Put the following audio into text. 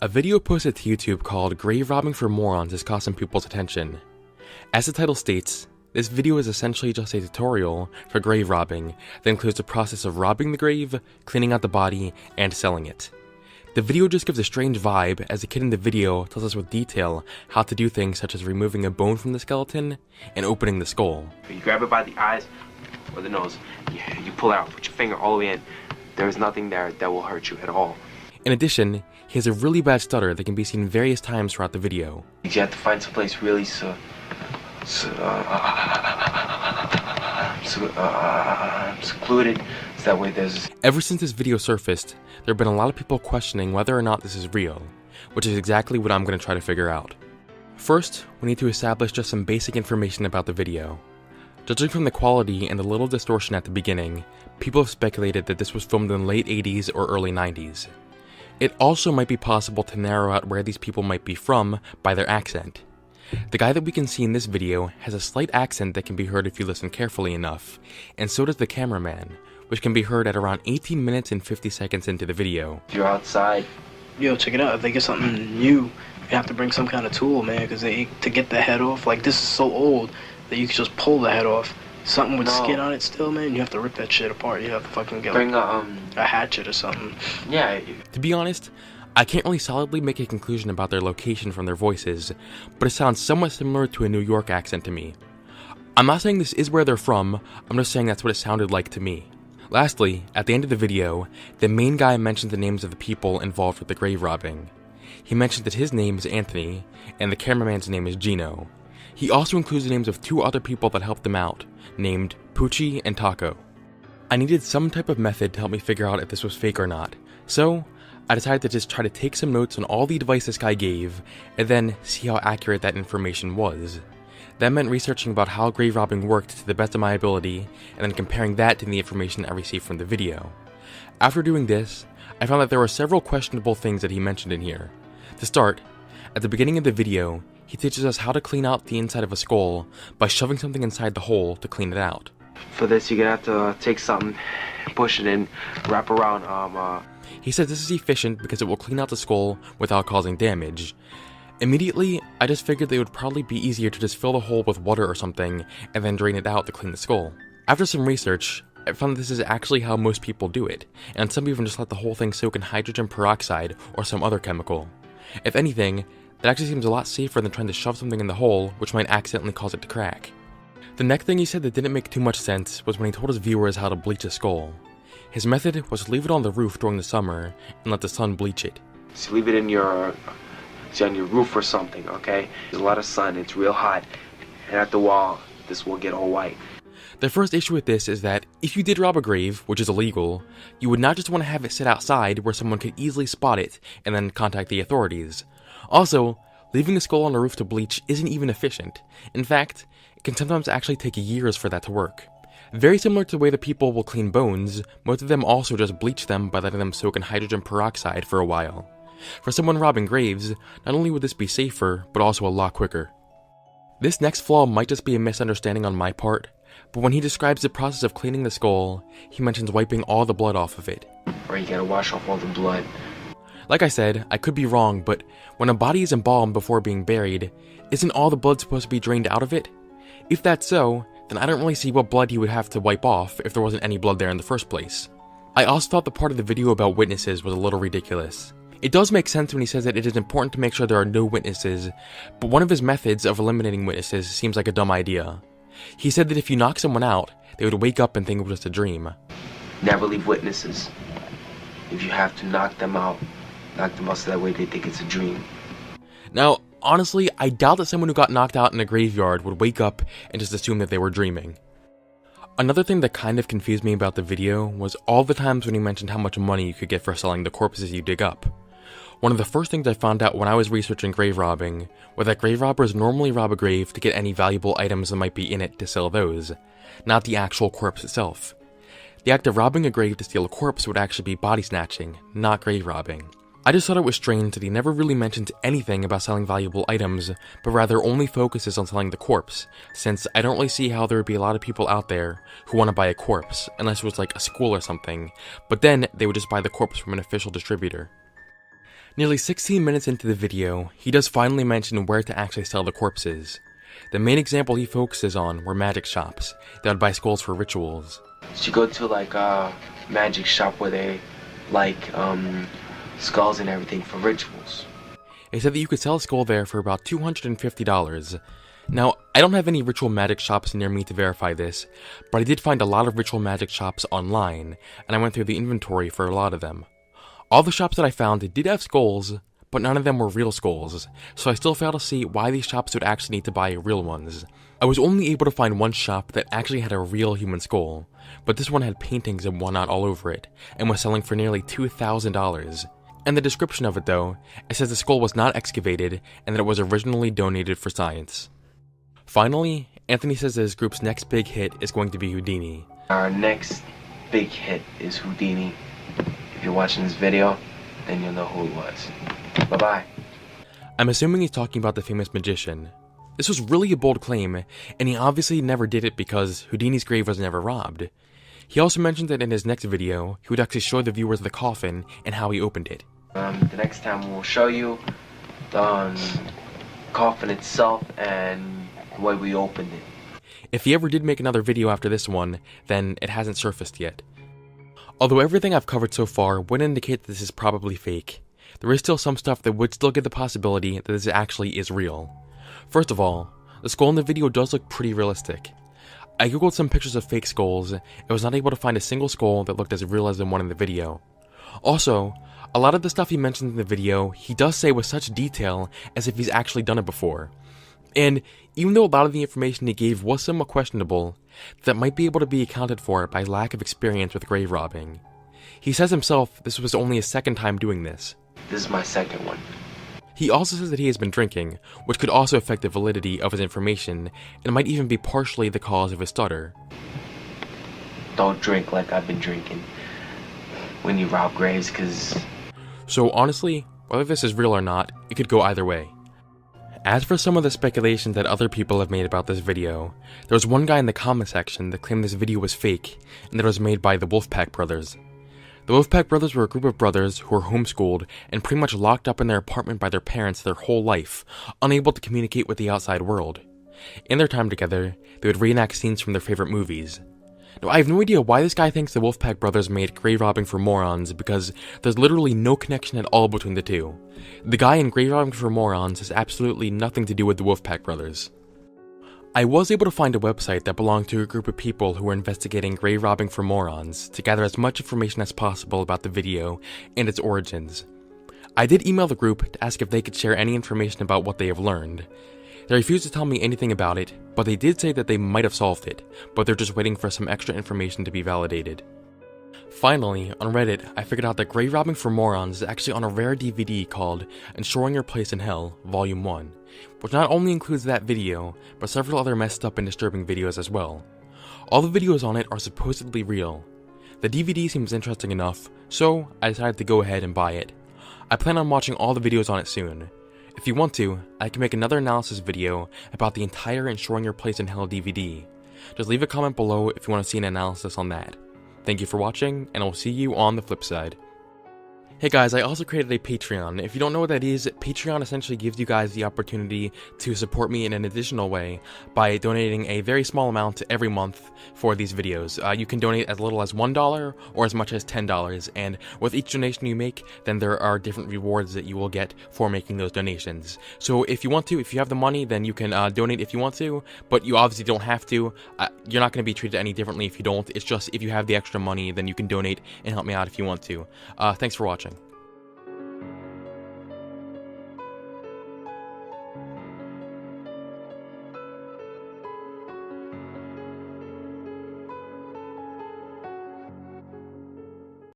A video posted to YouTube called "Grave Robbing for Morons" is caught some people's attention. As the title states, this video is essentially just a tutorial for grave robbing that includes the process of robbing the grave, cleaning out the body, and selling it. The video just gives a strange vibe as the kid in the video tells us with detail how to do things such as removing a bone from the skeleton and opening the skull. You grab it by the eyes or the nose, you pull it out, put your finger all the way in. There is nothing there that will hurt you at all. In addition, he has a really bad stutter that can be seen various times throughout the video. You have to find someplace really secluded, so that way there's... Ever since this video surfaced, there have been a lot of people questioning whether or not this is real, which is exactly what I'm going to try to figure out. First, we need to establish just some basic information about the video. Judging from the quality and the little distortion at the beginning, people have speculated that this was filmed in the late 80s or early 90s. It also might be possible to narrow out where these people might be from by their accent. The guy that we can see in this video has a slight accent that can be heard if you listen carefully enough, and so does the cameraman, which can be heard at around 18 minutes and 50 seconds into the video. If you're outside, yo, check it out. If they get something new, you have to bring some kind of tool, man, because to get the head off, like, this is so old that you can just pull the head off. Something with skin on it still, man, you have to rip that shit apart. You have to fucking get bring a hatchet or something. Yeah. To be honest, I can't really solidly make a conclusion about their location from their voices, but it sounds somewhat similar to a New York accent to me. I'm not saying this is where they're from, I'm just saying that's what it sounded like to me. Lastly, at the end of the video, the main guy mentioned the names of the people involved with the grave robbing. He mentioned that his name is Anthony, and the cameraman's name is Gino. He also includes the names of two other people that helped them out, named Poochie and Taco. I needed some type of method to help me figure out if this was fake or not, so I decided to just try to take some notes on all the advice this guy gave, and then see how accurate that information was. That meant researching about how grave robbing worked to the best of my ability, and then comparing that to the information I received from the video. After doing this, I found that there were several questionable things that he mentioned in here. To start, at the beginning of the video, he teaches us how to clean out the inside of a skull by shoving something inside the hole to clean it out. For this, you're gonna have to take something, push it in, wrap around. He says this is efficient because it will clean out the skull without causing damage. Immediately, I just figured that it would probably be easier to just fill the hole with water or something and then drain it out to clean the skull. After some research, I found that this is actually how most people do it, and some even just let the whole thing soak in hydrogen peroxide or some other chemical. If anything, that actually seems a lot safer than trying to shove something in the hole, which might accidentally cause it to crack. The next thing he said that didn't make too much sense was when he told his viewers how to bleach a skull. His method was to leave it on the roof during the summer and let the sun bleach it. So leave it on your roof or something, okay? There's a lot of sun, it's real hot, and at the wall, this will get all white. The first issue with this is that if you did rob a grave, which is illegal, you would not just want to have it sit outside where someone could easily spot it and then contact the authorities. Also, leaving a skull on the roof to bleach isn't even efficient. In fact, it can sometimes actually take years for that to work. Very similar to the way that people will clean bones, most of them also just bleach them by letting them soak in hydrogen peroxide for a while. For someone robbing graves, not only would this be safer, but also a lot quicker. This next flaw might just be a misunderstanding on my part, but when he describes the process of cleaning the skull, he mentions wiping all the blood off of it. Or you gotta wash off all the blood. Like I said, I could be wrong, but when a body is embalmed before being buried, isn't all the blood supposed to be drained out of it? If that's so, then I don't really see what blood he would have to wipe off if there wasn't any blood there in the first place. I also thought the part of the video about witnesses was a little ridiculous. It does make sense when he says that it is important to make sure there are no witnesses, but one of his methods of eliminating witnesses seems like a dumb idea. He said that if you knock someone out, they would wake up and think it was just a dream. Never leave witnesses. If you have to knock them out so that way they think it's a dream. Now, honestly, I doubt that someone who got knocked out in a graveyard would wake up and just assume that they were dreaming. Another thing that kind of confused me about the video was all the times when he mentioned how much money you could get for selling the corpses you dig up. One of the first things I found out when I was researching grave robbing was that grave robbers normally rob a grave to get any valuable items that might be in it to sell those, not the actual corpse itself. The act of robbing a grave to steal a corpse would actually be body snatching, not grave robbing. I just thought it was strange that he never really mentioned anything about selling valuable items, but rather only focuses on selling the corpse, since I don't really see how there would be a lot of people out there who want to buy a corpse, unless it was like a school or something, but then they would just buy the corpse from an official distributor. Nearly 16 minutes into the video, he does finally mention where to actually sell the corpses. The main example he focuses on were magic shops that would buy skulls for rituals. So you go to like a magic shop where they like skulls and everything for rituals. He said that you could sell a skull there for about $250. Now, I don't have any ritual magic shops near me to verify this, but I did find a lot of ritual magic shops online, and I went through the inventory for a lot of them. All the shops that I found did have skulls, but none of them were real skulls, so I still fail to see why these shops would actually need to buy real ones. I was only able to find one shop that actually had a real human skull, but this one had paintings and whatnot all over it, and was selling for nearly $2,000. In the description of it though, it says the skull was not excavated, and that it was originally donated for science. Finally, Anthony says that his group's next big hit is going to be Houdini. Our next big hit is Houdini. If you're watching this video, then you'll know who it was. Bye-bye. I'm assuming he's talking about the famous magician. This was really a bold claim, and he obviously never did it because Houdini's grave was never robbed. He also mentioned that in his next video, he would actually show the viewers the coffin and how he opened it. The next time we'll show you the coffin itself and the way we opened it. If he ever did make another video after this one, then it hasn't surfaced yet. Although everything I've covered so far would indicate that this is probably fake, there is still some stuff that would still give the possibility that this actually is real. First of all, the skull in the video does look pretty realistic. I googled some pictures of fake skulls and was not able to find a single skull that looked as real as the one in the video. Also, a lot of the stuff he mentioned in the video, he does say with such detail as if he's actually done it before. And even though a lot of the information he gave was somewhat questionable, that might be able to be accounted for by lack of experience with grave robbing. He says himself this was only his second time doing this. This is my second one. He also says that he has been drinking, which could also affect the validity of his information, and might even be partially the cause of his stutter. Don't drink like I've been drinking when you rob graves, cause... So honestly, whether this is real or not, it could go either way. As for some of the speculation that other people have made about this video, there was one guy in the comment section that claimed this video was fake, and that it was made by the Wolfpack brothers. The Wolfpack brothers were a group of brothers who were homeschooled and pretty much locked up in their apartment by their parents their whole life, unable to communicate with the outside world. In their time together, they would reenact scenes from their favorite movies. Now, I have no idea why this guy thinks the Wolfpack brothers made grave robbing for morons, because there's literally no connection at all between the two. The guy in grave robbing for morons has absolutely nothing to do with the Wolfpack brothers. I was able to find a website that belonged to a group of people who were investigating grave robbing for morons to gather as much information as possible about the video and its origins. I did email the group to ask if they could share any information about what they have learned. They refused to tell me anything about it, but they did say that they might have solved it, but they're just waiting for some extra information to be validated. Finally, on Reddit, I figured out that grave robbing for morons is actually on a rare DVD called Ensuring Your Place in Hell, Volume 1, which not only includes that video, but several other messed up and disturbing videos as well. All the videos on it are supposedly real. The DVD seems interesting enough, so I decided to go ahead and buy it. I plan on watching all the videos on it soon. If you want to, I can make another analysis video about the entire Ensuring Your Place in Hell DVD. Just leave a comment below if you want to see an analysis on that. Thank you for watching, and I'll see you on the flip side. Hey guys, I also created a Patreon. If you don't know what that is, Patreon essentially gives you guys the opportunity to support me in an additional way by donating a very small amount every month for these videos. You can donate as little as $1 or as much as $10, and with each donation you make, then there are different rewards that you will get for making those donations. So if you want to, if you have the money, then you can donate if you want to, but you obviously don't have to. You're not going to be treated any differently if you don't. It's just if you have the extra money, then you can donate and help me out if you want to. Thanks for watching.